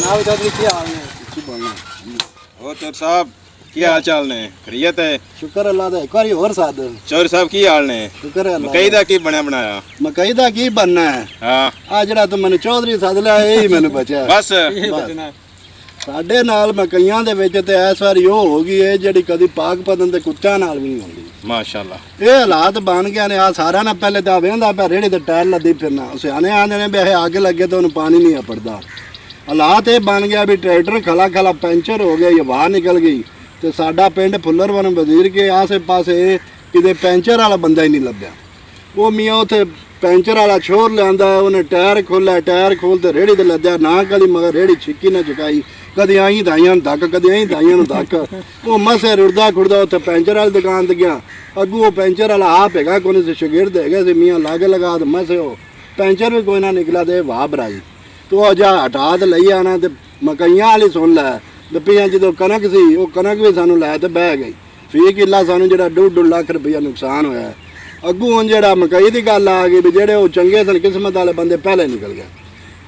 जनाब चौधरी क्या हाल है? और चौर साहब की हाल चाल ने? खरीयत है? शुक्र अल्लाह दा। एक बारी और साथ चौर साहब की हाल ने? शुक्र है अल्लाह मकई दा की बनया बनाया? मकई दा की बनना है? हाँ आ जड़ा तू मैंने चौधरी सद लिया यही मैंने बचा बस ਸਾਡੇ ਨਾਲ ਮਕਈਆਂ ਦੇ ਵਿੱਚ ਤੇ ਇਸ ਵਾਰੀ ਉਹ ਹੋ ਗਈ ਹੈ ਜਿਹੜੀ ਕਦੀ ਪਾਕ ਪਤਨ ਤੇ ਕੁੱਤਿਆਂ ਨਾਲ ਵੀ ਨਹੀਂ ਹੁੰਦੀ माशाल्लाह। ਇਹ ਹਾਲਾਤ ਬਣ ਗਏ ਨੇ ਆ ਸਾਰਿਆਂ ਨਾਲ ਪਹਿਲੇ ਤਾਂ ਵੇਂਦਾ ਪਿਆ ਰੇੜੇ ਤੇ ਟਾਇਰ ਲੱਦੀ ਫਿਰਨਾ ਸਿਆਣੇ ਆਂਦੇ ਨੇ ਵੀ ਇਹ ਅੱਗ ਲੱਗੇ ਤਾਂ ਉਹਨੂੰ ਪਾਣੀ ਨਹੀਂ ਆਪੜਦਾ ਹਾਲਾਤ ਇਹ ਬਣ ਗਿਆ ਵੀ ਟਰੈਕਟਰ ਖਲਾ ਖਲਾ ਪੈਂਚਰ ਹੋ ਗਿਆ ਹਵਾ ਨਿਕਲ ਗਈ ਤੇ ਸਾਡਾ ਪਿੰਡ ਫੁੱਲਰਵਨ ਵਜ਼ੀਰ ਕੇ ਆਸੇ ਪਾਸੇ ਕਿਤੇ ਪੈਂਚਰ ਵਾਲਾ ਬੰਦਾ ਹੀ ਨਹੀਂ ਲੱਭਿਆ ਉਹ ਮੀਆਂ ਉੱਥੇ ਪੈਂਚਰ ਵਾਲਾ ਛੋਰ ਲਿਆਂਦਾ ਉਹਨੇ ਟਾਇਰ ਖੋਲ੍ਹਿਆ ਟਾਇਰ ਖੋਲ੍ਹ ਤੇ ਰੇੜੀ ਤੇ ਲੱਦਿਆ ਨਾ ਕਦੀ ਮਗਰ ਰੇੜੀ ਛਿੱਕੀ ਨਾ ਚੁਕਾਈ ਕਦੇ ਆਈ ਦਾਈਆਂ ਨੂੰ ਧੱਕ ਕਦੇ ਆਈ ਦਾਈਆਂ ਨੂੰ ਧੱਕ ਉਹ ਮਸੇ ਰੁੜਦਾ ਖੁੜਦਾ ਉੱਥੇ ਪੈਂਚਰ ਵਾਲੀ ਦੁਕਾਨ ਤੇ ਗਿਆ ਅੱਗੂ ਉਹ ਪੈਂਚਰ ਵਾਲਾ ਆਪ ਹੈਗਾ ਕੋਈ ਨਹੀਂ ਸ਼ਾਗਿਰਦ ਹੈਗੇ ਸੀ ਮੀਆਂ ਲਾਗੇ ਲਗਾ ਤੇ ਮਸੇ ਉਹ ਪੈਂਚਰ ਵੀ ਕੋਈ ਨਾ ਨਿਕਲਾ ਤੇ ਵਾਹ ਬਰਾਈ ਤੂੰ ਜਾ ਹਟਾ ਤੇ ਲਈ ਆਣਾ ਤੇ ਮਕਈਆਂ ਵਾਲੀ ਸੁਣ ਲੈ ਦੱਪੀਆਂ ਜਦੋਂ ਕਣਕ ਸੀ ਉਹ ਕਣਕ ਵੀ ਸਾਨੂੰ ਲੈ ਤੇ ਬਹਿ ਗਈ ਫੀ ਕਿੱਲਾ ਸਾਨੂੰ ਜਿਹੜਾ 2.5 ਲੱਖ ਰੁਪਈਆ ਨੁਕਸਾਨ ਹੋਇਆ ਅੱਗੂ ਹੁਣ ਜਿਹੜਾ ਮਕਈ ਦੀ ਗੱਲ ਆ ਗਈ ਵੀ ਜਿਹੜੇ ਉਹ ਚੰਗੇ ਸਨ ਕਿਸਮਤ ਵਾਲੇ ਬੰਦੇ ਪਹਿਲੇ ਨਿਕਲ ਗਏ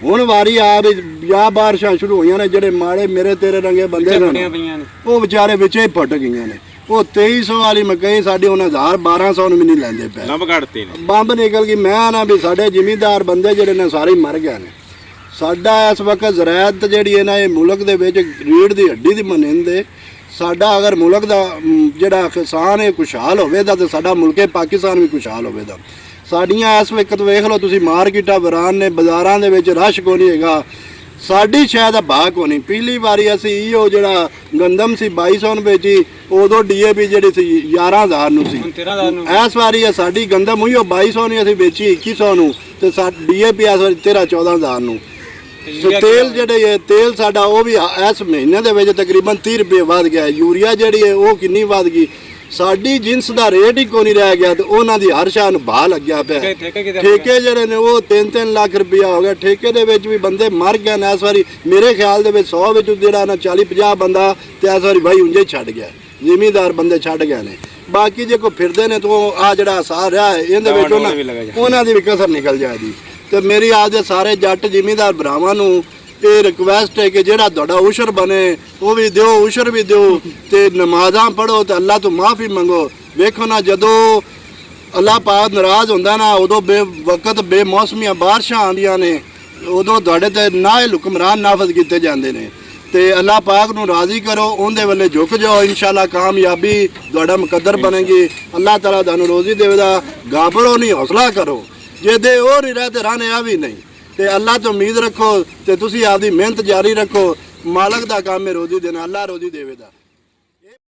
ਹੁਣ ਵਾਰੀ ਆ ਵੀ ਜਾਂ ਬਾਰਿਸ਼ਾਂ ਸ਼ੁਰੂ ਹੋਈਆਂ ਨੇ ਜਿਹੜੇ ਮਾੜੇ ਮੇਰੇ ਤੇਰੇ ਰੰਗੇ ਬੰਦੇ ਸਨ ਉਹ ਵਿਚਾਰੇ ਵਿੱਚੇ ਹੀ ਫੁੱਟ ਗਈਆਂ ਨੇ ਉਹ 2300 ਵਾਲੀ ਮਕਈ ਸਾਡੀ ਉਹਨਾਂ 1200 ਨੂੰ ਵੀ ਨਹੀਂ ਲੈਂਦੇ ਪਏ ਨੰਬ ਘੜਤੇ ਨੇ ਬੰਬ ਨਿਕਲ ਗਈ ਮੈਂ ਨਾ ਵੀ ਸਾਡੇ ਜ਼ਿਮੀਂਦਾਰ ਬੰਦੇ ਜਿਹੜੇ ਨੇ ਸਾਰੇ ਮਰ ਗਏ ਨੇ ਸਾਡਾ ਇਸ ਵਕਤ ਜ਼ਰਾਅਤ ਜਿਹੜੀ ਹੈ ਨਾ ਇਹ ਮੁਲਕ ਦੇ ਵਿੱਚ ਰੀੜ ਦੀ ਹੱਡੀ ਦੀ ਮਨਿੰਦੇ ਸਾਡਾ ਅਗਰ ਮੁਲਕ ਦਾ ਜਿਹੜਾ ਕਿਸਾਨ ਹੈ ਖੁਸ਼ਹਾਲ ਹੋਵੇਗਾ ਤੇ ਸਾਡਾ ਮੁਲਕ ਪਾਕਿਸਤਾਨ ਵੀ ਖੁਸ਼ਹਾਲ ਹੋਵੇਗਾ ਸਾਡੀਆਂ ਇਸ ਵਕਤ ਵੇਖ ਲਓ ਤੁਸੀਂ ਮਾਰਕੀਟਾਂ ਵੀਰਾਨ ਨੇ ਬਾਜ਼ਾਰਾਂ ਦੇ ਵਿੱਚ ਰਸ਼ ਕੋਈ ਨਹੀਂ ਹੈਗਾ ਸਾਡੀ ਸ਼ਾਇਦ ਭਾਗ ਕੋਈ ਨਹੀਂ ਪਿਛਲੀ ਵਾਰੀ ਅਸੀਂ ਉਹ ਜਿਹੜਾ ਗੰਦਮ ਸੀ 2200 ਨੂੰ ਵੇਚੀ ਉਦੋਂ ਡੀਏਪੀ ਜਿਹੜੀ ਸੀ 11000 ਨੂੰ ਸੀ ਇਸ ਵਾਰੀ ਸਾਡੀ ਗੰਦਮ ਹੋਈ ਉਹ 2200 ਨਹੀਂ ਅਸੀਂ ਵੇਚੀ 2100 ਨੂੰ ਤੇ ਡੀਏਪੀ ਇਸ ਵਾਰੀ 13-14000 ਨੂੰ ਤੇਲ ਜਿਹੜੇ ਤੇਲ ਸਾਡਾ ਉਹ ਵੀ ਇਸ ਮਹੀਨੇ ਦੇ ਵਿੱਚ ਤਕਰੀਬਨ 30 ਰੁਪਏ ਵੱਧ ਗਿਆ ਯੂਰੀਆ ਜਿਹੜੀ ਹੈ ਉਹ ਕਿੰਨੀ ਵੱਧ ਗਈ ਸਾਡੀ ਜਿੰਸ ਦਾ ਰੇਟ ਹੀ ਕੋਈ ਨਹੀਂ ਰਹਿ ਗਿਆ ਤੇ ਉਹਨਾਂ ਦੀ ਹਰ ਸ਼ਾਨ ਭਾਅ ਲੱਗਿਆ ਪਿਆ ਠੇਕੇ ਜਿਹੜੇ ਨੇ ਉਹ 3-3 ਲੱਖ ਰੁਪਇਆ ਹੋ ਗਿਆ ਠੇਕੇ ਦੇ ਵਿੱਚ ਵੀ ਬੰਦੇ ਮਰ ਗਏ ਨੇ ਇਸ ਵਾਰੀ ਮੇਰੇ ਖਿਆਲ ਦੇ ਵਿੱਚ 100 ਵਿੱਚ ਜਿਹੜਾ ਨਾ 40-50 ਬੰਦਾ ਤੇ ਇਸ ਵਾਰੀ ਭਾਈ ਉਂਝੇ ਛੱਡ ਗਿਆ ਜ਼ਿਮੀਂਦਾਰ ਬੰਦੇ ਛੱਡ ਗਏ ਨੇ ਬਾਕੀ ਜੇ ਕੋਈ ਫਿਰਦੇ ਨੇ ਤਾਂ ਆ ਜਿਹੜਾ ਸਾਹ ਰਿਹਾ ਹੈ ਇਹਦੇ ਵਿੱਚ ਉਹਨਾਂ ਦੀ ਵੀ ਕਸਰ ਨਿਕਲ ਜਾਏਗੀ ਤੇ ਮੇਰੀ ਆਪਦੇ ਸਾਰੇ ਜੱਟ ਜ਼ਿਮੀਂਦਾਰ ਭਰਾਵਾਂ ਨੂੰ ਇਹ ਰਿਕਵੈਸਟ ਹੈ ਕਿ ਜਿਹੜਾ ਤੁਹਾਡਾ ਉਸ਼ਰ ਬਣੇ ਉਹ ਵੀ ਦਿਓ ਉਸ਼ਰ ਵੀ ਦਿਓ ਤੇ ਨਮਾਜ਼ਾਂ ਪੜ੍ਹੋ ਤੇ ਅੱਲਾ ਤੋਂ ਮਾਫੀ ਮੰਗੋ ਵੇਖੋ ਨਾ ਜਦੋਂ ਅੱਲਾ ਪਾਕ ਨਾਰਾਜ਼ ਹੁੰਦਾ ਨਾ ਉਦੋਂ ਬੇਵਕਤ ਬੇਮੌਸਮੀਆਂ ਬਾਰਿਸ਼ਾਂ ਆਉਂਦੀਆਂ ਨੇ ਉਦੋਂ ਤੁਹਾਡੇ ਤੇ ਨਾ ਇਹ ਹੁਕਮਰਾਨ ਨਾਫਜ਼ ਕੀਤੇ ਜਾਂਦੇ ਨੇ ਤੇ ਅੱਲਾ ਪਾਕ ਨੂੰ ਰਾਜ਼ੀ ਕਰੋ ਉਹਦੇ ਵੱਲੇ ਝੁਕ ਜਾਓ ਇਨਸ਼ਾਅੱਲਾ ਕਾਮਯਾਬੀ ਤੁਹਾਡਾ ਮੁਕੱਦਰ ਬਣੇਗੀ ਅੱਲਾ ਤਾਲਾ ਤੁਹਾਨੂੰ ਰੋਜ਼ੀ ਦੇਵੇਗਾ ਘਾਬਰੋ ਨਹੀਂ ਹੌਸਲਾ ਕਰੋ ਜੇ ਦੇ ਉਹ ਨਹੀਂ ਰਹੇ ਤੇ ਰਹਿਣੇ ਆ ਵੀ ਨਹੀਂ ਤੇ ਅੱਲਾ ਤੋਂ ਉਮੀਦ ਰੱਖੋ ਤੇ ਤੁਸੀਂ ਆਪਦੀ ਮਿਹਨਤ ਜਾਰੀ ਰੱਖੋ ਮਾਲਕ ਦਾ ਕੰਮ ਹੈ ਰੋਜ਼ੀ ਦੇਣਾ ਅੱਲਾ ਰੋਜ਼ੀ ਦੇਵੇਗਾ